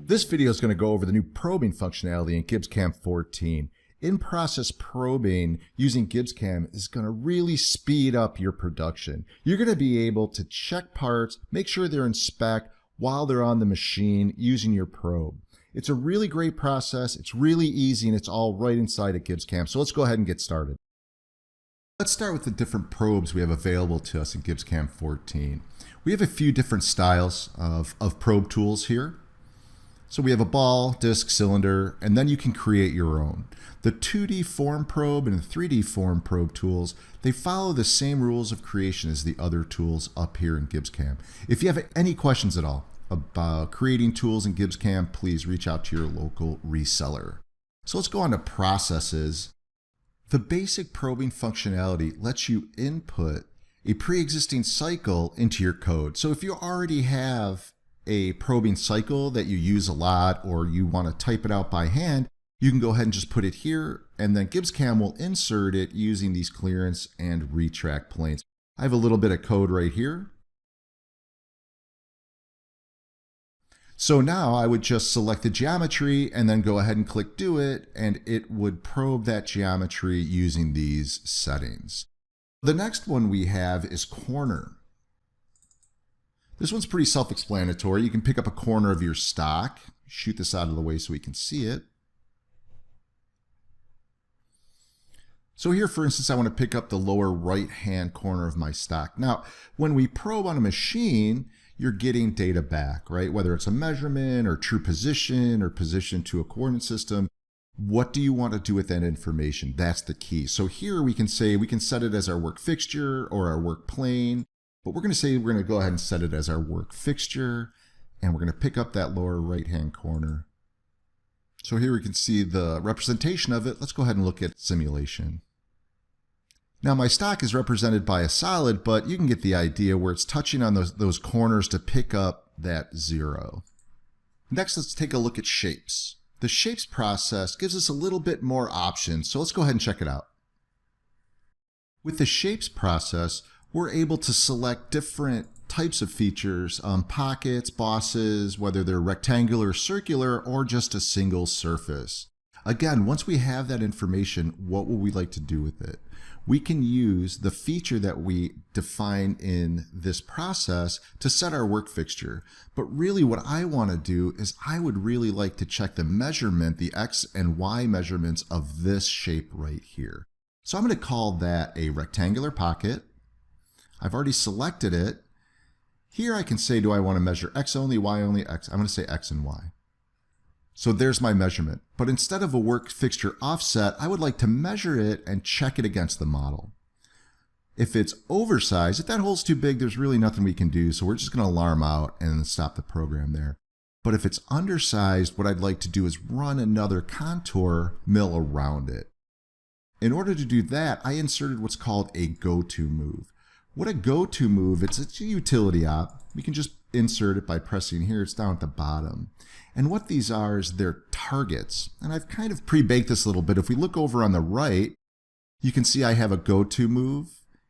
This video is going to go over the new probing functionality in GibbsCAM 14. In-process probing using GibbsCAM is going to really speed up your production. You're going to be able to check parts, make sure they're in spec while they're on the machine using your probe. It's a really great process, it's really easy, and it's all right inside of GibbsCAM. So let's go ahead and get started. Let's start with the different probes we have available to us in GibbsCAM 14. We have a few different styles of probe tools here. So we have a ball, disc, cylinder, and then you can create your own. The 2D form probe and the 3D form probe tools, they follow the same rules of creation as the other tools up here in GibbsCAM. If you have any questions at all about creating tools in GibbsCAM, please reach out to your local reseller. So let's go on to processes. The basic probing functionality lets you input a pre-existing cycle into your code. So if you already have a probing cycle that you use a lot, or you want to type it out by hand, you can go ahead and just put it here, and then GibbsCAM will insert it using these clearance and retract planes. I have a little bit of code right here. So now I would just select the geometry and then go ahead and click do it, and it would probe that geometry using these settings. The next one we have is corner. This one's pretty self-explanatory. You can pick up a corner of your stock, shoot this out of the way so we can see it. So here, for instance, I want to pick up the lower right-hand corner of my stock. Now, when we probe on a machine, you're getting data back, right? Whether it's a measurement or true position or position to a coordinate system, what do you want to do with that information? That's the key. So here we can say we can set it as our work fixture or our work plane. But we're going to say we're going to go ahead and set it as our work fixture, and we're going to pick up that lower right-hand corner. So here we can see the representation of it. Let's go ahead and look at simulation. Now my stock is represented by a solid, but you can get the idea where it's touching on those corners to pick up that zero. Next, let's take a look at shapes. The shapes process gives us a little bit more options, so let's go ahead and check it out. With the shapes process, we're able to select different types of features, pockets, bosses, whether they're rectangular, circular, or just a single surface. Again, once we have that information, what will we like to do with it? We can use the feature that we define in this process to set our work fixture. But really what I want to do is I would really like to check the measurement, the X and Y measurements of this shape right here. So I'm going to call that a rectangular pocket. I've already selected it. Here I can say, do I want to measure X only, Y only, X? I'm going to say X and Y. So there's my measurement. But instead of a work fixture offset, I would like to measure it and check it against the model. If it's oversized, if that hole's too big, there's really nothing we can do. So we're just going to alarm out and stop the program there. But if it's undersized, what I'd like to do is run another contour mill around it. In order to do that, I inserted what's called a GoTo move. What a GoTo move, it's a utility op. We can just insert it by pressing here. It's down at the bottom. And what these are is they're targets. And I've kind of pre-baked this a little bit. If we look over on the right, you can see I have a GoTo move,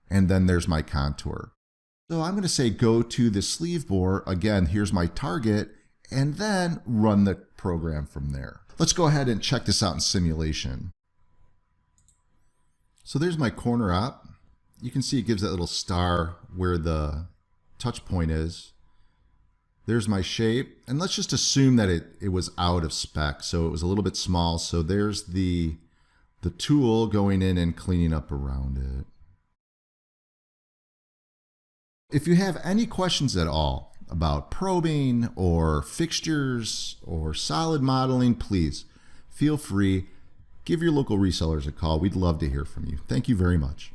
and then there's my contour. So I'm going to say go to the sleeve bore. Again, here's my target, and then run the program from there. Let's go ahead and check this out in simulation. So there's my corner op. You can see it gives that little star where the touch point is. There's my shape, and let's just assume that it was out of spec, so it was a little bit small. So there's the tool going in and cleaning up around it. If you have any questions at all about probing or fixtures or solid modeling, please feel free. Give your local resellers a call. We'd love to hear from you. Thank you very much.